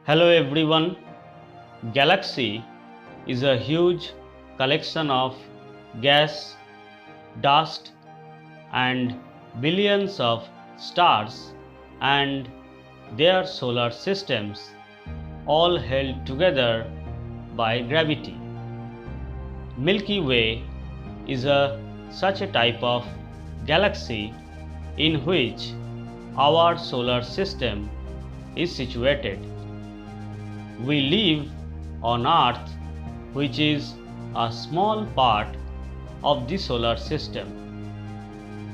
Hello everyone. Galaxy is a huge collection of gas, dust, and billions of stars and their solar systems, all held together by gravity. Milky Way is such a type of galaxy in which our solar system is situated. We live on Earth, which is a small part of the solar system.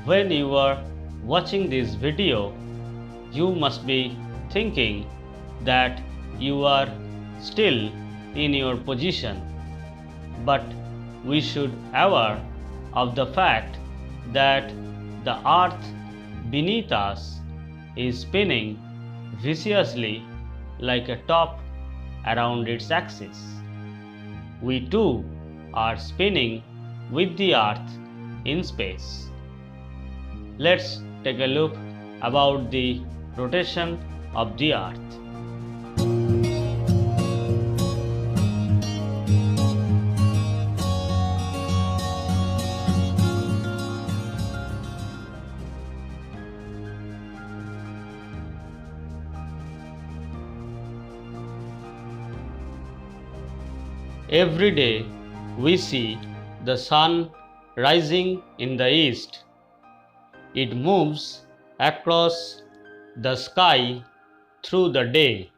When you are watching this video, you must be thinking that you are still in your position. But we should aware of the fact that the Earth beneath us is spinning viciously like a top around its axis. We too are spinning with the Earth in space. Let's take a look about the rotation of the Earth. Every day we see the sun rising in the east. It moves across the sky through the day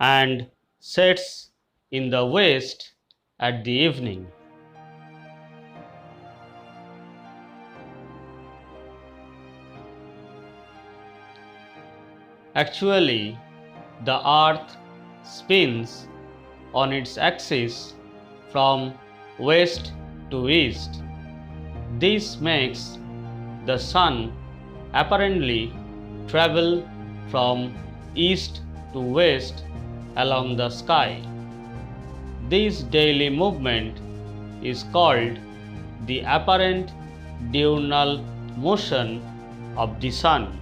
and sets in the west at the evening. Actually, the Earth spins on its axis from west to east. This makes the sun apparently travel from east to west along the sky. This daily movement is called the apparent diurnal motion of the sun.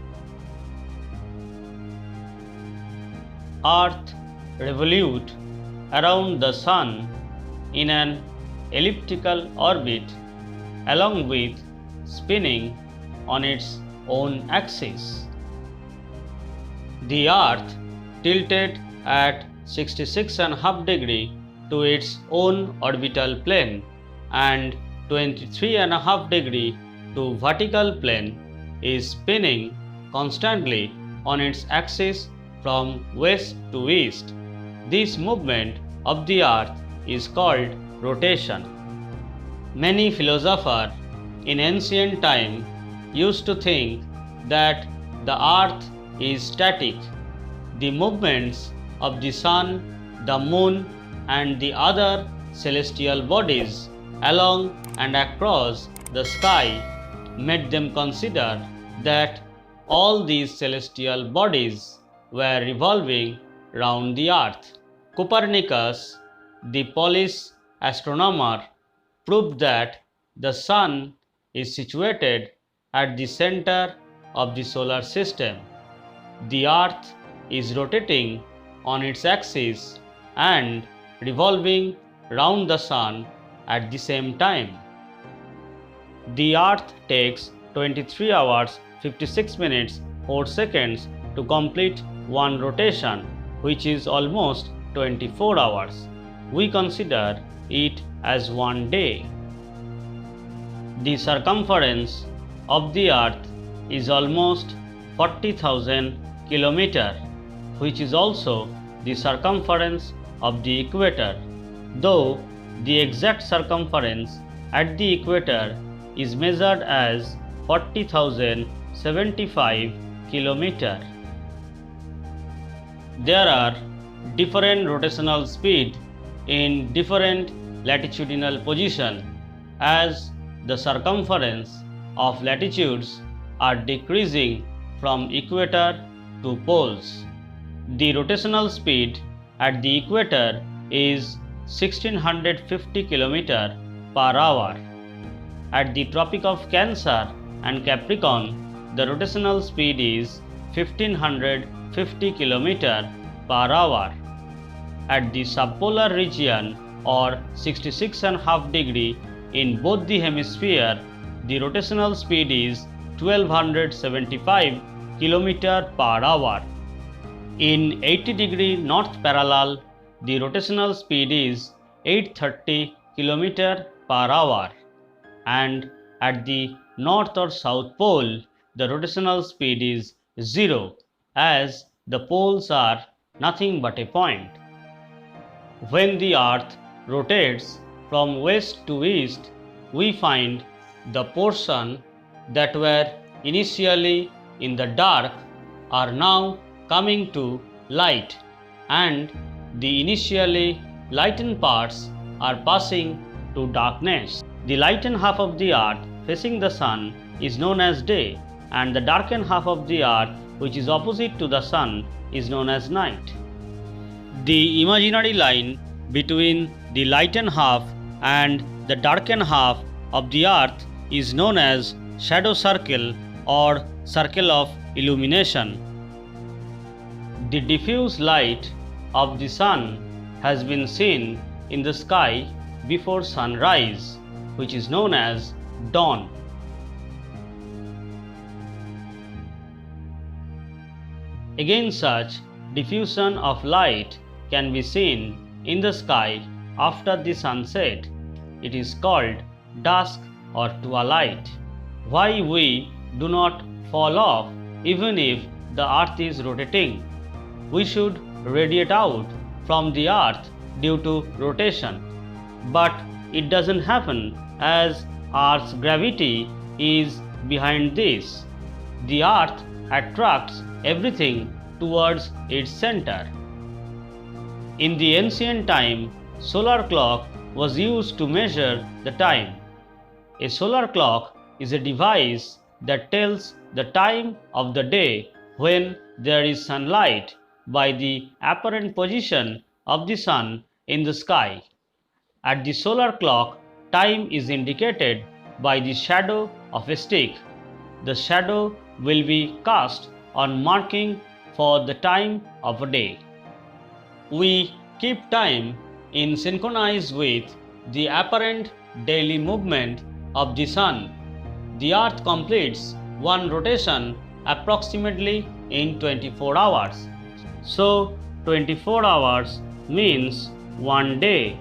Earth revolutes around the sun in an elliptical orbit along with spinning on its own axis. The Earth tilted at 66.5 degrees to its own orbital plane and 23.5 degrees to vertical plane is spinning constantly on its axis from west to east. This movement of the Earth is called rotation. Many philosophers in ancient time used to think that the Earth is static. The movements of the sun, the moon, and the other celestial bodies along and across the sky made them consider that all these celestial bodies were revolving round the Earth. Copernicus, the Polish astronomer, proved that the sun is situated at the center of the solar system. The Earth is rotating on its axis and revolving round the sun at the same time. The Earth takes 23 hours 56 minutes 4 seconds to complete one rotation, which is almost 24 hours. We consider it as one day. The circumference of the Earth is almost 40,000 kilometers, which is also the circumference of the equator, though the exact circumference at the equator is measured as 40,075 kilometers. There are different rotational speed in different latitudinal position as the circumference of latitudes are decreasing from equator to poles. The rotational speed at the equator is 1650 km per hour. At the Tropic of Cancer and Capricorn, the rotational speed is 1550 km per hour. At the subpolar region or 66.5 degree in both the hemisphere, the rotational speed is 1275 km per hour. In 80 degree north parallel, the rotational speed is 830 km per hour, and at the north or south pole, the rotational speed is 0, as the poles are nothing but a point. When the earth rotates from west to east, we find the portion that were initially in the dark are now coming to light, and the initially lightened parts are passing to darkness. The lightened half of the earth facing the sun is known as day, and the darkened half of the earth which is opposite to the sun is known as night. The imaginary line between the lightened half and the darkened half of the earth is known as shadow circle or circle of illumination. The diffuse light of the sun has been seen in the sky before sunrise, which is known as dawn. Again, such diffusion of light can be seen in the sky after the sunset. It is called dusk or twilight. Why we do not fall off even if the earth is rotating? We should radiate out from the earth due to rotation, but it doesn't happen as earth's gravity is behind this. The earth attracts everything towards its center. In the ancient time, solar clock was used to measure the time. A solar clock is a device that tells the time of the day when there is sunlight by the apparent position of the sun in the sky. At the solar clock, time is indicated by the shadow of a stick. The shadow will be cast on marking for the time of a day. We keep time in synchronize with the apparent daily movement of the sun. The earth completes one rotation approximately in 24 hours. So 24 hours means one day.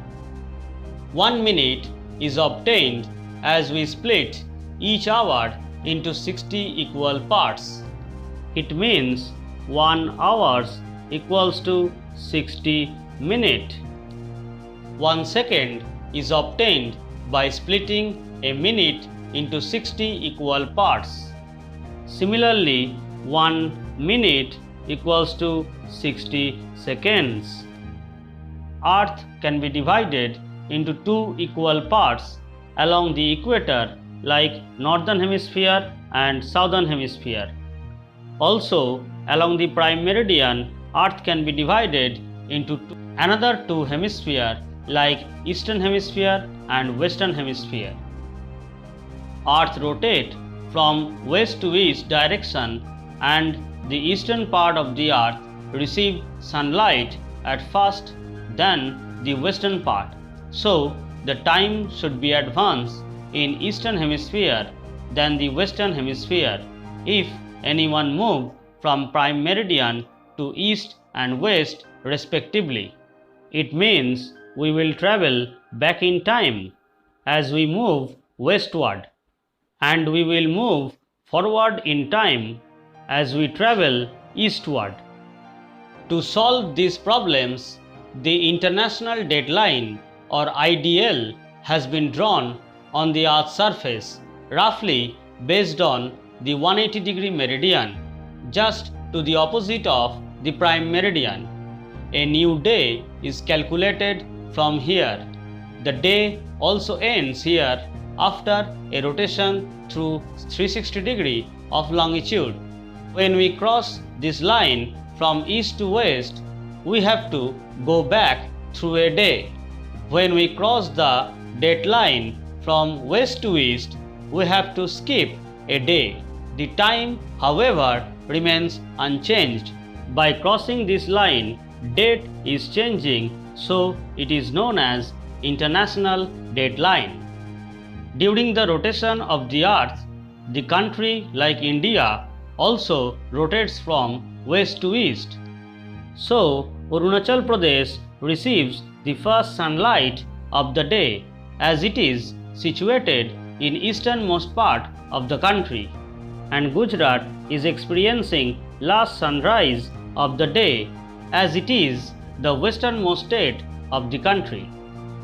1 minute is obtained as we split each hour into 60 equal parts. It means 1 hour equals to 60 minutes. 1 second is obtained by splitting a minute into 60 equal parts. Similarly, 1 minute equals to 60 seconds. Earth can be divided into 2 equal parts along the equator, like northern hemisphere and southern hemisphere. Also, along the prime meridian, Earth can be divided into another 2 hemispheres, like eastern hemisphere and western hemisphere. Earth rotates from west to east direction, and the eastern part of the earth receives sunlight at first, then the western part. So the time should be advanced in eastern hemisphere than the western hemisphere if anyone move from prime meridian to east and west respectively. It means we will travel back in time as we move westward, and we will move forward in time as we travel eastward. To solve these problems, the International Date Line or IDL has been drawn on the Earth's surface, roughly based on the 180-degree meridian, just to the opposite of the prime meridian. A new day is calculated from here. The day also ends here after a rotation through 360 degrees of longitude. When we cross this line from east to west, we have to go back through a day. When we cross the date line from west to east, we have to skip a day. The time, however, remains unchanged. By crossing this line date is changing, so it is known as international date line. During the rotation of the earth, the country like India also rotates from west to east. So Arunachal Pradesh receives the first sunlight of the day as it is situated in easternmost part of the country, and Gujarat is experiencing last sunrise of the day as it is the westernmost state of the country.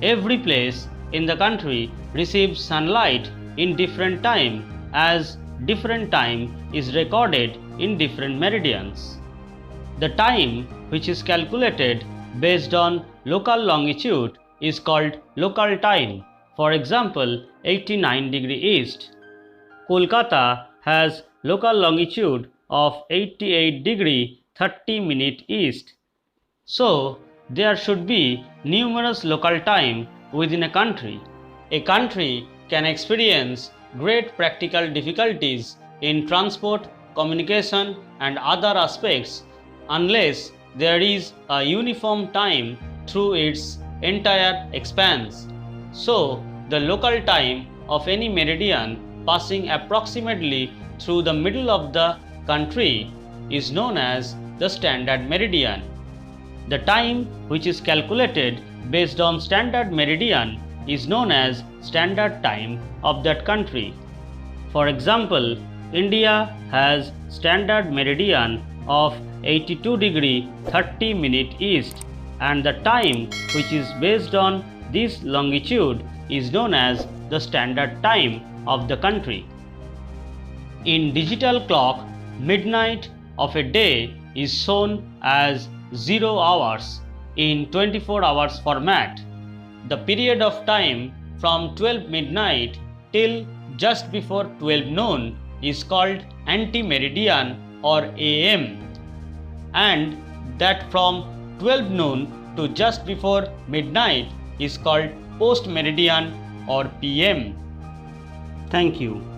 Every place in the country receives sunlight in different time as different time is recorded in different meridians. The time which is calculated based on local longitude is called local time. For example, 89 degree east. Kolkata has local longitude of 88 degree 30 minute east. So there should be numerous local time within a country. A country can experience great practical difficulties in transport, communication and other aspects unless there is a uniform time through its entire expanse. So the local time of any meridian passing approximately through the middle of the country is known as the standard meridian. The time which is calculated based on standard meridian is known as standard time of that country. For example, India has standard meridian of 82 degree 30 minute east, and the time which is based on this longitude is known as the standard time of the country. In digital clock, midnight of a day is shown as 0 hours in 24 hours format. The period of time from 12 midnight till just before 12 noon is called ante-meridian or AM, and that from 12 noon to just before midnight is called post-meridian or PM. Thank you.